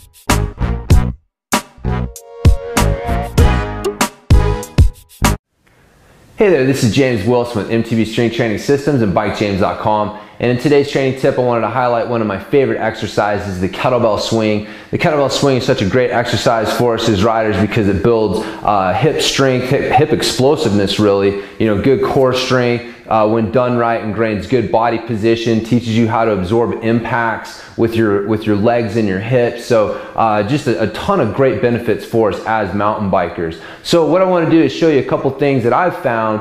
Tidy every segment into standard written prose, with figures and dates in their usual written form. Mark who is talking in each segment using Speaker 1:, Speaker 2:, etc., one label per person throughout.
Speaker 1: Hey there, this is James Wilson with MTV Strength Training Systems and BikeJames.com. And in today's training tip, I wanted to highlight one of my favorite exercises, the kettlebell swing. The kettlebell swing is such a great exercise for us as riders because it builds hip strength, hip explosiveness really, good core strength. When done right, ingrains good body position, teaches you how to absorb impacts with your legs and your hips. So just a ton of great benefits for us as mountain bikers. So what I want to do is show you a couple things that I've found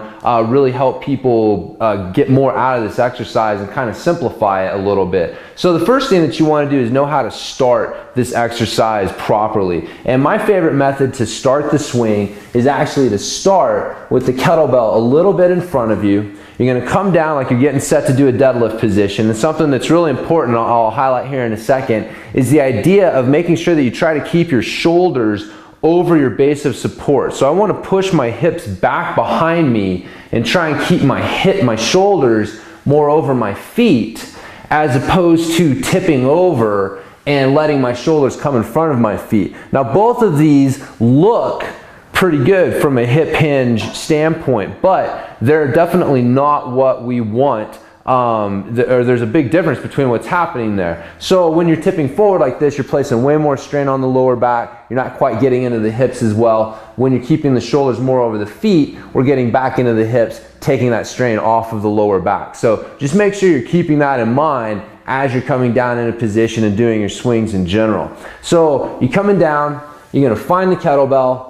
Speaker 1: really help people get more out of this exercise and kind of simplify it a little bit. So the first thing that you want to do is know how to start this exercise properly. And my favorite method to start the swing is actually to start with the kettlebell a little bit in front of you. You're going to come down like you're getting set to do a deadlift position. And something that's really important, I'll highlight here in a second, is the idea of making sure that you try to keep your shoulders over your base of support. So I want to push my hips back behind me and try and keep my shoulders more over my feet, as opposed to tipping over and letting my shoulders come in front of my feet. Now both of these look pretty good from a hip hinge standpoint, but they're definitely not what we want. There's a big difference between what's happening there. So when you're tipping forward like this, you're placing way more strain on the lower back. You're not quite getting into the hips as well. When you're keeping the shoulders more over the feet, we're getting back into the hips, taking that strain off of the lower back. So just make sure you're keeping that in mind as you're coming down into position and doing your swings in general. So you're coming down, you're gonna find the kettlebell.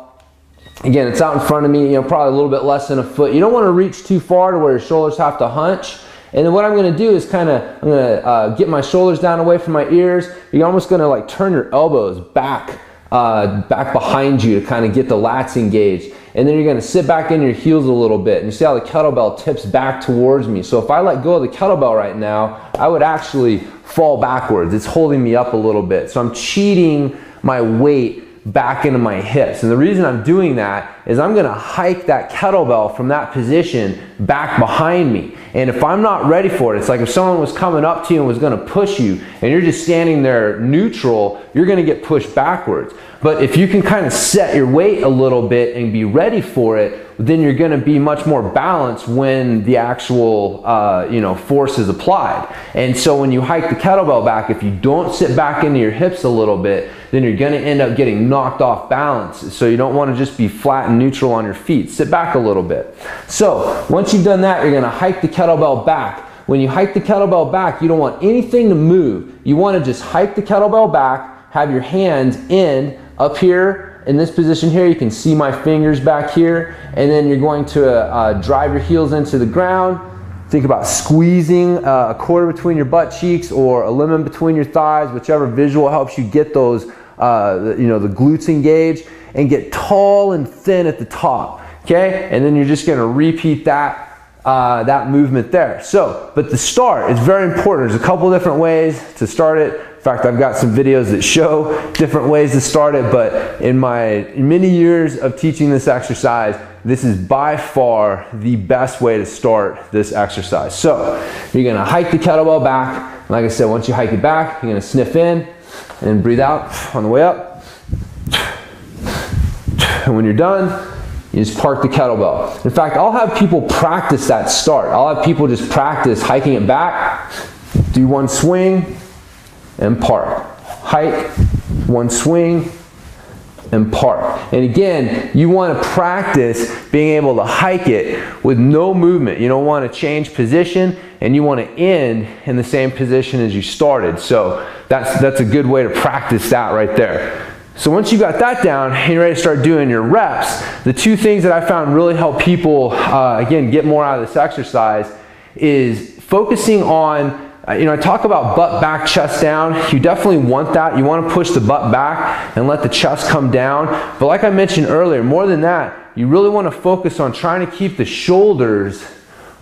Speaker 1: Again, it's out in front of me, probably a little bit less than a foot. You don't want to reach too far to where your shoulders have to hunch. And then what I'm going to do is I'm going to get my shoulders down away from my ears. You're almost going to like turn your elbows back behind you to kind of get the lats engaged. And then you're going to sit back in your heels a little bit. And you see how the kettlebell tips back towards me. So if I let go of the kettlebell right now, I would actually fall backwards. It's holding me up a little bit. So I'm cheating my weight back into my hips. And the reason I'm doing that is I'm going to hike that kettlebell from that position back behind me. And if I'm not ready for it, it's like if someone was coming up to you and was going to push you and you're just standing there neutral, you're going to get pushed backwards. But if you can kind of set your weight a little bit and be ready for it, then you're going to be much more balanced when the actual force is applied. And so when you hike the kettlebell back, if you don't sit back into your hips a little bit, then you're going to end up getting knocked off balance. So you don't want to just be flat and neutral on your feet. Sit back a little bit. So once you've done that, you're going to hike the kettlebell back. When you hike the kettlebell back, you don't want anything to move. You want to just hike the kettlebell back, have your hands up here in this position here. You can see my fingers back here, and then you're going to drive your heels into the ground. Think about squeezing a quarter between your butt cheeks or a lemon between your thighs, whichever visual helps you get those the glutes engaged, and get tall and thin at the top. Okay, and then you're just going to repeat that movement there. So, but the start is very important. There's a couple different ways to start it. In fact, I've got some videos that show different ways to start it, but in my many years of teaching this exercise, this is by far the best way to start this exercise. So, you're going to hike the kettlebell back. Like I said, once you hike it back, you're going to sniff in and breathe out on the way up. And when you're done, you just park the kettlebell. In fact, I'll have people practice that start. I'll have people just practice hiking it back, do one swing, and park. Hike, one swing, and park. And again, you want to practice being able to hike it with no movement. You don't want to change position, and you want to end in the same position as you started. So that's a good way to practice that right there. So once you got that down and you're ready to start doing your reps, the two things that I found really help people, again, get more out of this exercise is focusing on, I talk about butt back, chest down. You definitely want that. You want to push the butt back and let the chest come down. But like I mentioned earlier, more than that, you really want to focus on trying to keep the shoulders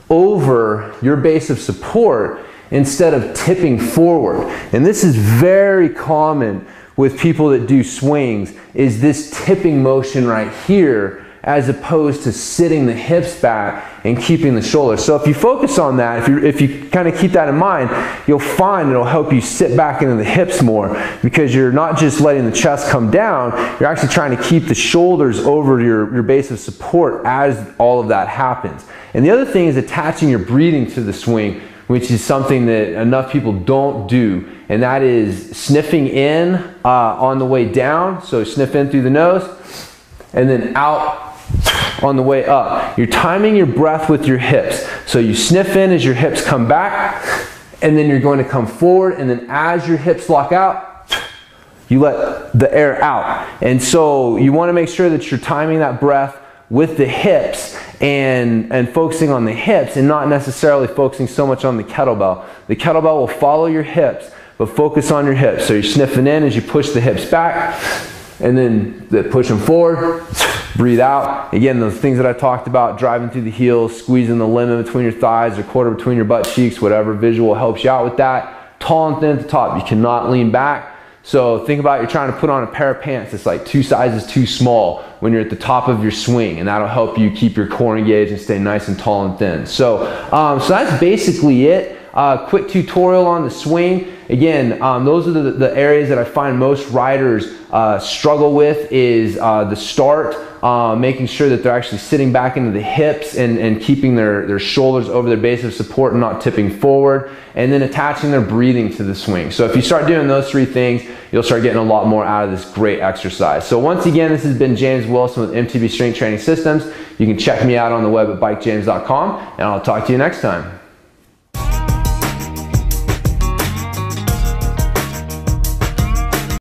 Speaker 1: over your base of support instead of tipping forward. And this is very common with people that do swings, is this tipping motion right here as opposed to sitting the hips back and keeping the shoulders. So if you focus on that, if you kind of keep that in mind, you'll find it'll help you sit back into the hips more, because you're not just letting the chest come down, you're actually trying to keep the shoulders over your base of support as all of that happens. And the other thing is attaching your breathing to the swing, which is something that enough people don't do, and that is sniffing in on the way down. So sniff in through the nose and then out on the way up. You're timing your breath with your hips. So you sniff in as your hips come back, and then you're going to come forward, and then as your hips lock out, you let the air out. And so you want to make sure that you're timing that breath with the hips and focusing on the hips, and not necessarily focusing so much on the kettlebell. The kettlebell will follow your hips, but focus on your hips. So you're sniffing in as you push the hips back, and then push them forward, breathe out. Again, those things that I talked about, driving through the heels, squeezing the limb between your thighs or quarter between your butt cheeks, whatever visual helps you out with that. Tall and thin at the top. You cannot lean back. So think about you're trying to put on a pair of pants that's like 2 sizes too small when you're at the top of your swing, and that'll help you keep your core engaged and stay nice and tall and thin. So, so that's basically it. Quick tutorial on the swing. Again, those are the areas that I find most riders struggle with, is the start, making sure that they're actually sitting back into the hips and keeping their shoulders over their base of support and not tipping forward, and then attaching their breathing to the swing. So if you start doing those 3 things, you'll start getting a lot more out of this great exercise. So once again, this has been James Wilson with MTB Strength Training Systems. You can check me out on the web at bikejames.com, and I'll talk to you next time.